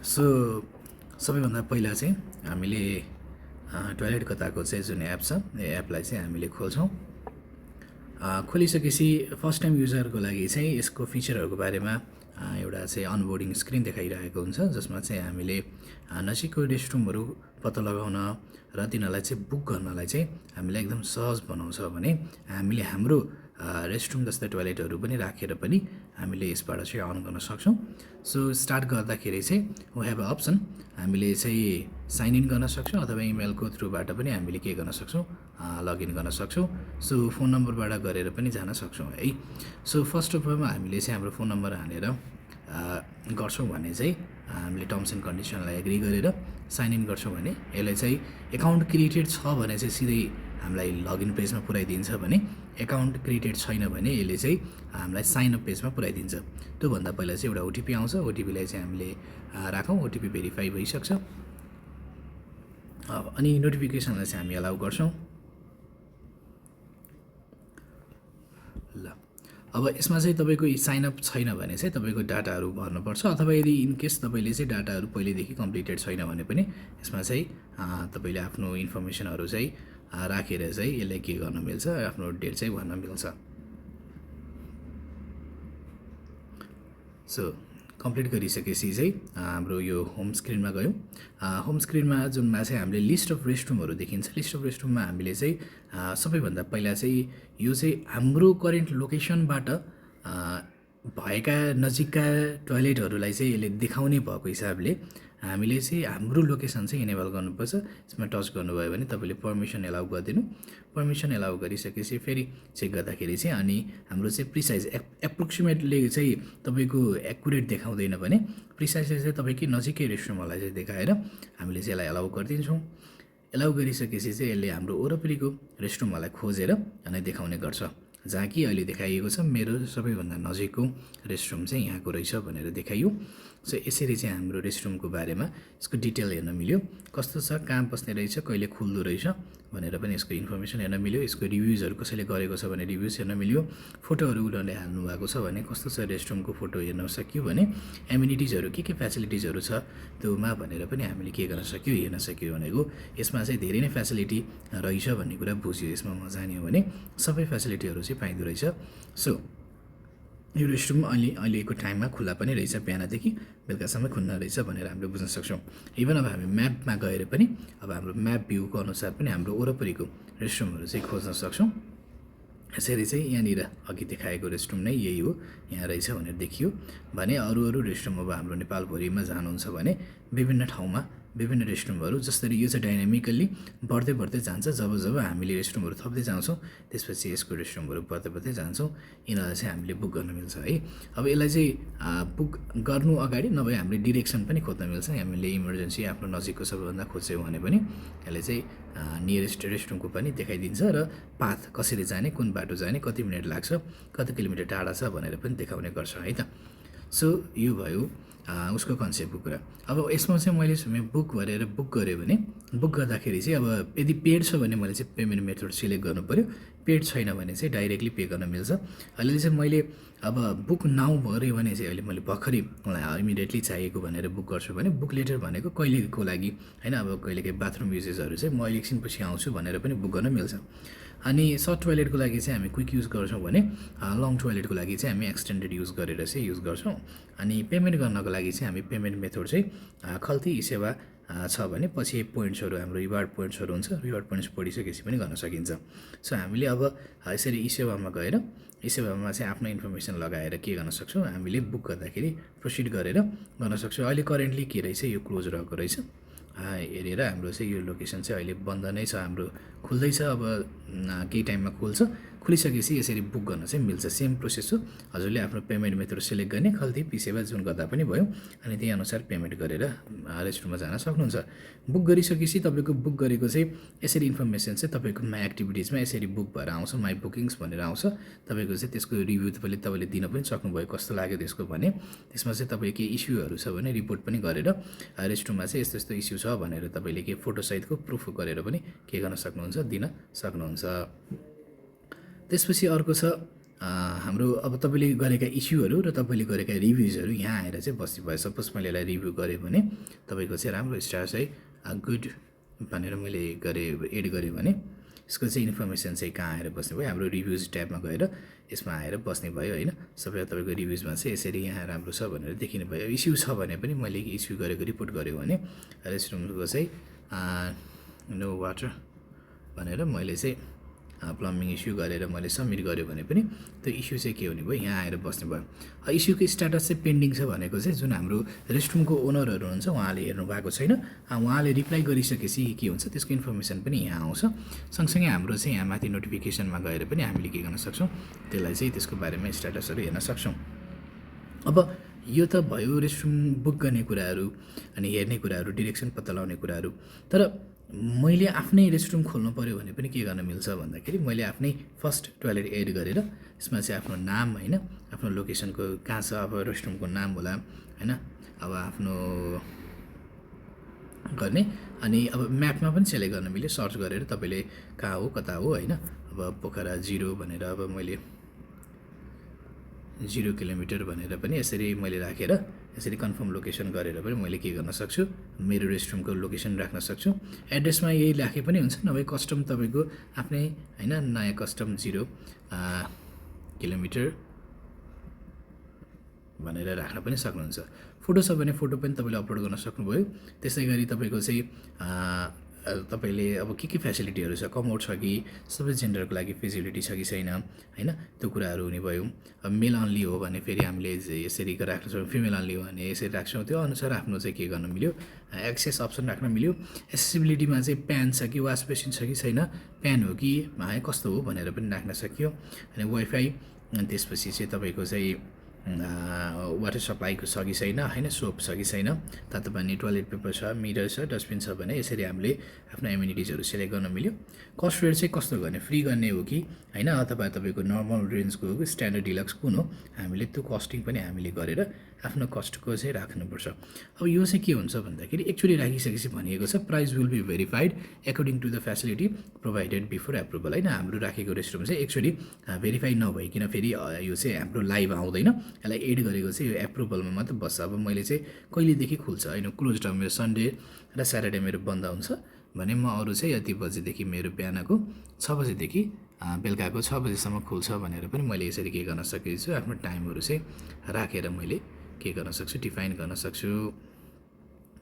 So सबैभन्दा पहिला चाहिँ हामीले टोयलेट कताको चाहिँ जुन एप छ यो एपलाई चाहिँ हामीले खोल्छौँ। खोलिसकेपछि फर्स्ट टाइम युजरको लागि चाहिँ यसको फिचरहरूको बारेमा एउटा चाहिँ अनबोर्डिङ स्क्रिन देखाइरहेको हुन्छ, जसमा चाहिँ हामीले नजिकको रेस्टरुमहरू पत्ता लगाउन र तिनीहरूलाई चाहिँ बुक गर्नलाई चाहिँ हामीलाई एकदम सहज बनाउँछ भने हामीले हाम्रो रेस्टरुम जस्तै टोयलेटहरू पनि राखेर पनि हामीले यसबाट चाहिँ अन गर्न सक्छौँ। सो स्टार्ट गर्दाखेरि चाहिँ वी हेभ अ अप्सन, हामीले चाहिँ साइन इन गर्न सक्छौँ अथवा इमेलको थ्रुबाट पनि हामीले के गर्न सक्छौँ, लगइन गर्न सक्छौँ। सो फोन नम्बरबाट गरेर पनि जान सक्छौँ है। सो फर्स्ट अफ अलमा हामीले चाहिँ हाम्रो फोन नम्बर हालेर गर्छौँ भने चाहिँ हामीले टर्म्स एन्ड कन्डिसनलाई एग्री गरेर साइन इन गर्छौँ भने यसले चाहिँ एकाउन्ट क्रिएटेड छ भने चाहिँ सिधै हामीलाई लगइन पेजमा पुऱ्याइदिन्छ भने एकाउन्ट क्रिएटेड छैन भने यसले चाहिँ हामीलाई साइन अप पेजमा पुऱ्याइदिन्छ। त्योभन्दा पहिला चाहिँ एउटा ओटिपी आउँछ, ओटिपीलाई चाहिँ हामीले राखौँ, ओटिपी भेरिफाई भइसक्छ अनि नोटिफिकेसनलाई चाहिँ हामी अलाउ गर्छौँ। ल अब यसमा चाहिँ तपाईँको साइनअप छैन भने चाहिँ तपाईँको डाटाहरू भर्नुपर्छ, अथवा यदि इनकेस तपाईँले चाहिँ डाटाहरू पहिलेदेखि कम्प्लिटेड छैन भने पनि यसमा चाहिँ तपाईँले आफ्नो इन्फर्मेसनहरू चाहिँ राखेर चाहिँ यसले के गर्न मिल्छ, आफ्नो डेट चाहिँ भर्न मिल्छ। सो कम्प्लिट गरिसकेपछि चाहिँ हाम्रो यो होम स्क्रिनमा गयौँ। होम स्क्रिनमा जुनमा चाहिँ हामीले लिस्ट अफ रेस्टरुमहरू देखिन्छ। लिस्ट अफ रेस्टरुममा हामीले चाहिँ सबैभन्दा पहिला चाहिँ यो चाहिँ हाम्रो करेन्ट लोकेसनबाट भएका नजिकका टोयलेटहरूलाई चाहिँ यसले देखाउने भएको हिसाबले हामीले चाहिँ हाम्रो लोकेसन चाहिँ इनेबल गर्नुपर्छ। यसमा टच गर्नुभयो भने तपाईँले पर्मिसन एलाउ गरिदिनु। पर्मिसन एलाउ गरिसकेपछि फेरि चेक गर्दाखेरि चाहिँ अनि हाम्रो चाहिँ प्रिसाइज एप्रोक्सिमेटली चाहिँ तपाईँको एक्युरेट देखाउँदैन भने प्रिसाइजले चाहिँ तपाईँकै नजिकै रेस्टरुमहरूलाई चाहिँ देखाएर हामीले चाहिँ यसलाई एलाउ गरिदिन्छौँ। एलाउ गरिसकेपछि चाहिँ यसले हाम्रो वरपरिको रेस्टरुमहरूलाई खोजेर अनि देखाउने गर्छ, जहाँ कि अहिले देखाइएको छ मेरो सबैभन्दा नजिकको रेस्टरुम चाहिँ यहाँको रहेछ भनेर देखाइयो। सो यसरी चाहिँ हाम्रो रेस्टरुमको बारेमा यसको डिटेल हेर्न मिल्यो, कस्तो छ, कहाँ बस्ने रहेछ, कहिले खुल्दो रहेछ भनेर पनि यसको इन्फर्मेसन हेर्न मिल्यो। यसको रिभ्युजहरू कसैले गरेको छ भने रिभ्युज हेर्न मिल्यो। फोटोहरू उनीहरूले हाल्नु भएको छ भने कस्तो छ रेस्टरुमको फोटो हेर्न सक्यो भने एम्युनिटिजहरू के फेसिलिटिजहरू छ त्योमा भनेर पनि हामीले के गर्न सक्यो, हेर्न सक्यो भनेको यसमा चाहिँ धेरै नै फेसिलिटी रहेछ भन्ने कुरा बुझ्यो। यसमा म जान्यो भने सबै फेसिलिटीहरू चाहिँ पाइँदो रहेछ। सो यो रेस्टरुम अहिलेको टाइममा खुल्ला पनि रहेछ, बिहानदेखि बेलुकासम्म खुल्ला रहेछ भनेर हामीले बुझ्न सक्छौँ। इभन अब हामी म्यापमा गएर पनि अब हाम्रो म्याप भ्यूको अनुसार पनि हाम्रो वरपरिको रेस्टरुमहरू चाहिँ खोज्न सक्छौँ। यसरी चाहिँ यहाँनिर अघि देखाएको रेस्टरुम नै यही हो, यहाँ रहेछ भनेर देखियो भने अरू रेस्टरुम अब हाम्रो नेपालभरिमा जानुहुन्छ भने विभिन्न ठाउँमा विभिन्न रेस्टरुमहरू जसरी यो चाहिँ डाइनामिकल्ली बढ्दै जान्छ। जब हामीले रेस्टरुमहरू थप्दै जान्छौँ त्यसपछि यसको रेस्टरुमहरू बढ्दै जान्छौँ। यिनीहरूलाई चाहिँ हामीले बुक गर्न मिल्छ है। अब यसलाई चाहिँ बुक गर्नु अगाडि नभए हामीले डिरेक्सन पनि खोज्न मिल्छ। हामीले इमर्जेन्सी आफ्नो नजिकको सबैभन्दा खोज्यौँ भने पनि यसले चाहिँ नियरेस्ट रेस्टरुमको पनि देखाइदिन्छ र पाथ कसरी जाने, कुन बाटो जाने, कति मिनट लाग्छ, कति किलोमिटर टाढा छ भनेर पनि देखाउने गर्छ है त। सो यो भयो उसको कन्सेप्टको कुरा। अब यसमा चाहिँ मैले बुक गरेर बुक गरेँ भने बुक गर्दाखेरि चाहिँ अब यदि पेड छ भने मैले चाहिँ पेमेन्ट मेथड सिलेक्ट गर्नु पऱ्यो, पेड छैन भने चाहिँ डाइरेक्टली पे गर्न मिल्छ। अहिले चाहिँ मैले अब बुक नाउ गऱ्यो भने चाहिँ अहिले मैले भर्खरै मलाई इमिडिएटली चाहिएको भनेर बुक गर्छु भने बुक लेटर भनेको कहिलेको लागि होइन, अब कहिलेकाहीँ बाथरुम युजेसहरू चाहिँ म एकछिनपछि आउँछु भनेर पनि बुक गर्न मिल्छ। अनि सर्ट टोयलेटको लागि चाहिँ हामी क्विक युज गर्छौँ भने लङ टोयलेटको लागि चाहिँ हामी एक्सटेन्डेड युज गरेर चाहिँ युज गर्छौँ। अनि पेमेन्ट गर्नको लागि चाहिँ हामी पेमेन्ट मेथड चाहिँ खल्ती सेवा छ भने पछि पोइन्ट्सहरू हाम्रो रिवार्ड पोइन्ट्सहरू हुन्छ, रिवार्ड पोइन्ट्स बढिसकेपछि पनि गर्न सकिन्छ। सो हामीले अब यसरी ई सेवामा गएर ई सेवामा चाहिँ आफ्नो इन्फर्मेसन लगाएर के गर्न सक्छौँ, हामीले बुक गर्दाखेरि प्रोसिड गरेर गर्न सक्छौँ। अहिले करेन्टली के रहेछ, यो क्लोज रहेको रहेछ हेरेर हाम्रो चाहिँ यो लोकेसन चाहिँ अहिले बन्द नै छ, हाम्रो खुल्दैछ। अब केही टाइममा खुल्छ, खुलिसकेपछि यसरी बुक गर्न चाहिँ मिल्छ। सेम प्रोसेस हो, हजुरले आफ्नो पेमेन्ट मेथड सिलेक्ट गर्ने, खल्ती पिसेवा जुन गर्दा पनि भयो अनि त्यही अनुसार पेमेन्ट गरेर रेस्टुरेन्टमा जान सक्नुहुन्छ। बुक गरिसकेपछि तपाईँको बुक गरेको चाहिँ यसरी इन्फर्मेसन चाहिँ तपाईँको माई एक्टिभिटिजमा यसरी बुक भएर आउँछ, माई बुकिङ्स भनेर आउँछ। तपाईँको चाहिँ त्यसको रिभ्यू तपाईँले दिन पनि सक्नुभयो, कस्तो लाग्यो त्यसको भने त्यसमा चाहिँ तपाईँको केही इस्युहरू छ भने रिपोर्ट पनि गरेर रेस्टुरेन्टमा चाहिँ यस्तो इस्यु छ भनेर तपाईँले केही फोटोसहितको प्रुफ गरेर पनि के गर्न सक्नुहुन्छ, दिन सक्नुहुन्छ। त्यसपछि अर्को छ हाम्रो अब तपाईँले गरेका इस्युहरू र तपाईँले गरेका रिभ्युजहरू यहाँ आएर चाहिँ बस्ने भयो। सपोज मैले यसलाई रिभ्यू गरेँ भने तपाईँको चाहिँ राम्रो स्टार चाहिँ गुड भनेर मैले एड गरेँ भने यसको चाहिँ इन्फर्मेसन चाहिँ कहाँ आएर बस्ने भयो, हाम्रो रिभ्युज ट्याबमा गएर यसमा आएर बस्ने भयो होइन। सबै तपाईँको रिभ्युजमा चाहिँ यसरी यहाँ राम्रो छ भनेर देखिने भयो। इस्यु छ भने पनि मैले इस्यु गरेको रिपोर्ट गरेँ भने रेस्टरुमको चाहिँ नो वाटर भनेर मैले चाहिँ प्लम्बिङ इस्यु गरेर मैले सबमिट गरेँ भने पनि त्यो इस्यु चाहिँ के हुने भयो, यहाँ आएर बस्ने भयो। इस्युको स्ट्याटस चाहिँ पेन्डिङ छ भनेको चाहिँ जुन हाम्रो रेस्टरुमको ओनरहरू हुन्छ उहाँले हेर्नु भएको छैन, उहाँले रिप्लाई गरिसकेपछि के हुन्छ त्यसको इन्फर्मेसन पनि यहाँ आउँछ। सँगसँगै हाम्रो चाहिँ यहाँ माथि नोटिफिकेसनमा गएर पनि हामीले के गर्न सक्छौँ, त्यसलाई चाहिँ त्यसको बारेमा स्ट्याटसहरू हेर्न सक्छौँ। अब यो त भयो रेस्टरुम बुक गर्ने कुराहरू अनि हेर्ने कुराहरू, डिरेक्सन पत्ता लगाउने कुराहरू। तर मैले आफ्नै रेस्टरुम खोल्नु पऱ्यो भने पनि के गर्न मिल्छ भन्दाखेरि मैले आफ्नै फर्स्ट टोयलेट एड गरेर यसमा चाहिँ आफ्नो नाम होइन, आफ्नो लोकेसनको कहाँ छ, अब रेस्टरुमको नाम होला होइन, अब आफ्नो गर्ने अनि अब म्यापमा पनि सेलेक्ट गर्न मिल्यो। सर्च गरेर तपाईँले कहाँ हो कता हो होइन, अब पोखरा 0 भनेर अब मैले 0 किलोमिटर भनेर पनि यसरी मैले राखेर यसरी कन्फर्म लोकेसन गरेर पनि मैले के गर्न सक्छु, मेरो रेस्टरुमको लोकेसन राख्न सक्छु। एड्रेसमा यही राखे पनि हुन्छ, नभए कस्टम तपाईँको आफ्नै होइन नयाँ कस्टम 0 किलोमिटर भनेर राख्न पनि सक्नुहुन्छ। फोटो छ भने फोटो पनि तपाईँले अपलोड गर्न सक्नुभयो। त्यसै गरी तपाईँको चाहिँ तपाईँले अब के फेसिलिटीहरू छ, कमोड छ कि सबै जेन्डरको लागि फेसिलिटी छ कि छैन होइन, त्यो कुराहरू हुने भयो। अब मेल अन्ली हो भने फेरि हामीले यसरी राख्न सक्छौँ, फिमेल अन्ली हो भने यसरी राख्छौँ। त्यो अनुसार आफ्नो चाहिँ के गर्न मिल्यो, एक्सेस अप्सन राख्न मिल्यो। एसेसिबिलिटीमा चाहिँ प्यान छ कि वास बेसिन छ कि छैन, प्यान हो कि कस्तो हो भनेर पनि राख्न सकियो। अनि वाइफाई अनि त्यसपछि चाहिँ तपाईँको चाहिँ वाटर सप्लाईको छ कि छैन होइन, सोप छ कि छैन, तातो पानी, टोयलेट पेपर छ, मिरर छ, डस्टबिन छ भने यसरी हामीले आफ्नो एम्युनिटिजहरू सिलेक्ट गर्न मिल्यो। कस्ट रेट चाहिँ कस्तो गर्ने, फ्री गर्ने हो कि होइन, अथवा तपाईँको नर्मल रेन्जको हो कि स्ट्यान्डर्ड डिलक्स कुन हो, हामीले त्यो कस्टिङ पनि हामीले गरेर आफ्नो कस्टको चाहिँ राख्नुपर्छ। अब यो चाहिँ के हुन्छ भन्दाखेरि एक्चुअली राखिसकेपछि भनिएको छ price will be verified according to the facility provided before approval होइन। हाम्रो राखेको रेस्टरुम चाहिँ एक्चुअली भेरिफाई नभइकन फेरि यो चाहिँ हाम्रो लाइभ आउँदैन, यसलाई एड गरेको चाहिँ यो एप्रुभलमा मात्र बस्छ। अब मैले चाहिँ कहिलेदेखि खुल्छ होइन, क्लोज टाइम मेरो सन्डे र स्याटरडे मेरो बन्द हुन्छ भने म अरू चाहिँ यति बजेदेखि मेरो बिहानको 6 बजेदेखि बेलुकाको 6 बजेसम्म खुल्छ भनेर पनि मैले यसरी के गर्न सकेको छु, आफ्नो टाइमहरू चाहिँ राखेर मैले के गर्न सक्छु, डिफाइन गर्न सक्छु।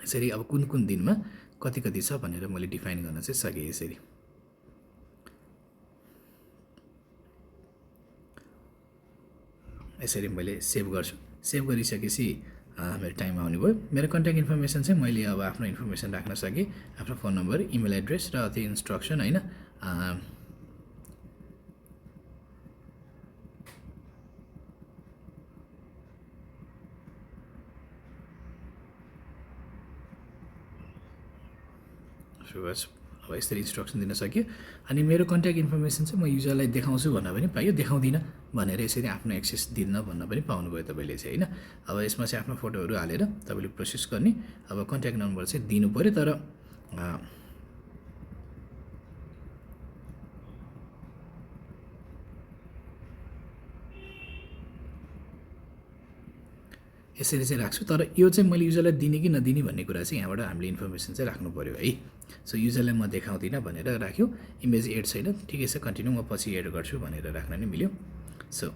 यसरी अब कुन कुन दिनमा कति कति छ भनेर मैले डिफाइन गर्न चाहिँ सकेँ। यसरी यसरी मैले सेभ गर्छु। सेभ गरिसकेपछि मेरो टाइम आउने भयो। मेरो कन्ट्याक्ट इन्फर्मेसन चाहिँ मैले अब आफ्नो इन्फर्मेसन राख्न सकेँ, आफ्नो फोन नम्बर, इमेल एड्रेस र त्यो इन्स्ट्रक्सन होइन। अब यसरी इन्स्ट्रक्सन दिन सक्यो। अनि मेरो कन्ट्याक्ट इन्फर्मेसन चाहिँ म युजरलाई देखाउँछु भन्न पनि पाइयो, देखाउँदिनँ भनेर यसरी आफ्नो एक्सेस दिन्न भन्न पनि पाउनुभयो तपाईँले चाहिँ होइन। अब यसमा चाहिँ आफ्नो फोटोहरू हालेर तपाईँले प्रोसेस गर्ने, अब कन्ट्याक्ट नम्बर चाहिँ दिनु पऱ्यो। तर यसरी चाहिँ राख्छु। तर यो चाहिँ मैले युजरलाई दिने कि नदिने भन्ने कुरा चाहिँ यहाँबाट हामीले इन्फर्मेसन चाहिँ राख्नु पऱ्यो है। सो युजरलाई म देखाउँदिनँ भनेर राख्यो। इमेज एड छैन, ठिकै छ, कन्टिन्यू, म पछि एड गर्छु भनेर राख्न नै मिल्यो। सो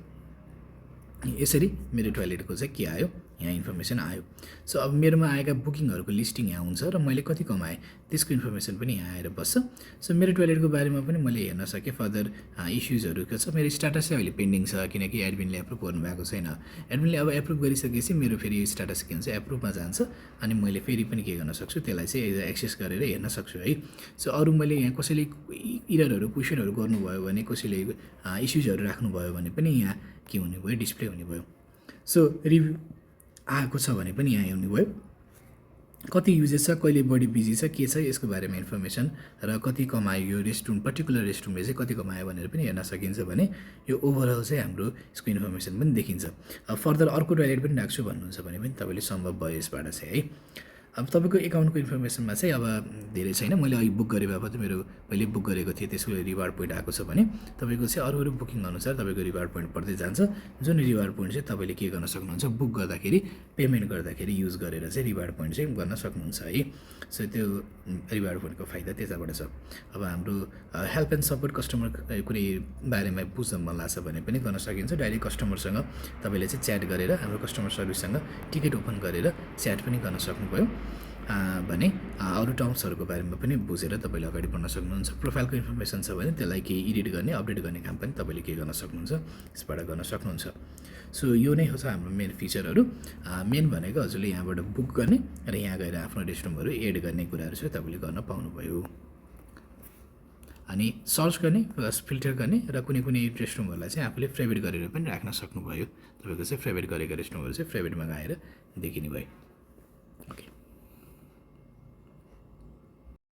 यसरी मेरो टोयलेटको चाहिँ के आयो, यहाँ इन्फर्मेसन आयो। सो अब मेरोमा आएका बुकिङहरूको लिस्टिङ यहाँ हुन्छ र मैले कति कमाएँ त्यसको इन्फर्मेसन पनि यहाँ आएर बस्छ। सो मेरो टोयलेटको बारेमा पनि मैले हेर्न सकेँ। फर्दर इस्युजहरू के छ, मेरो स्ट्याटस चाहिँ अहिले पेन्डिङ छ किनकि एडमिनले एप्रुभ गर्नुभएको छैन। एडमिनले अब एप्रुभ गरिसकेपछि मेरो फेरि यो स्ट्याटस के हुन्छ, एप्रुभमा जान्छ अनि मैले फेरि पनि के गर्न सक्छु, त्यसलाई चाहिँ एक्सेस गरेर हेर्न सक्छु है। सो अरू मैले यहाँ कसैले इररहरू क्वेसनहरू गर्नुभयो भने, कसैले इस्युजहरू राख्नुभयो भने पनि यहाँ के हुने भयो, डिस्प्ले हुने भयो। सो रिभ्यू आएको छ भने पनि यहाँ हुने भयो, कति युजेस छ, कहिले बढी बिजी छ, के छ, यसको बारेमा इन्फर्मेसन र कति कमायो यो रेस्टरुम, पर्टिकुलर रेस्टरुमले चाहिँ कति कमायो भनेर पनि हेर्न सकिन्छ भने यो ओभरअल चाहिँ हाम्रो यसको इन्फर्मेसन पनि देखिन्छ। अब फर्दर अर्को टोयलेट पनि राख्छु भन्नुहुन्छ भने पनि तपाईँले सम्भव भयो यसबाट चाहिँ है। अब तपाईँको एकाउन्टको इन्फर्मेसनमा चाहिँ अब धेरै छैन। मैले अघि बुक गरे बापत मेरो पहिले बुक गरेको थिएँ, त्यसको रिवार्ड पोइन्ट आएको छ भने तपाईँको चाहिँ अरू बुकिङ अनुसार तपाईँको रिवार्ड पोइन्ट बढ्दै जान्छ। जुन रिवार्ड पोइन्ट चाहिँ तपाईँले के गर्न सक्नुहुन्छ, बुक गर्दाखेरि पेमेन्ट गर्दाखेरि युज गरेर चाहिँ रिवार्ड पोइन्ट चाहिँ गर्न सक्नुहुन्छ है। सो त्यो रिवार्ड पोइन्टको फाइदा त्यताबाट छ। अब हाम्रो हेल्प एन्ड सपोर्ट कस्टमर कुनै बारेमा बुझ्न मन लाग्छ भने पनि गर्न सकिन्छ। डाइरेक्ट कस्टमरसँग तपाईँले चाहिँ च्याट गरेर हाम्रो कस्टमर सर्भिससँग टिकट ओपन गरेर च्याट पनि गर्न सक्नुभयो भने अरू टर्म्सहरूको बारेमा पनि बुझेर तपाईँले अगाडि बढ्न सक्नुहुन्छ। प्रोफाइलको इन्फर्मेसन छ भने त्यसलाई केही एडिट गर्ने अपडेट गर्ने काम पनि तपाईँले के गर्न सक्नुहुन्छ, यसबाट गर्न सक्नुहुन्छ। सो यो नै हो हाम्रो मेन फिचरहरू। मेन भनेको हजुरले यहाँबाट बुक गर्ने र यहाँ गएर आफ्नो रेस्टरुमहरू एड गर्ने कुराहरू चाहिँ तपाईँले गर्न पाउनुभयो। अनि सर्च गर्ने प्लस फिल्टर गर्ने र कुनै कुनै रेस्टरुमहरूलाई चाहिँ आफूले फेभरेट गरेर पनि राख्न सक्नुभयो। तपाईँको चाहिँ फेभरेट गरेको रेस्टरुमहरू चाहिँ फेभरेटमा गएर देखिने भयो।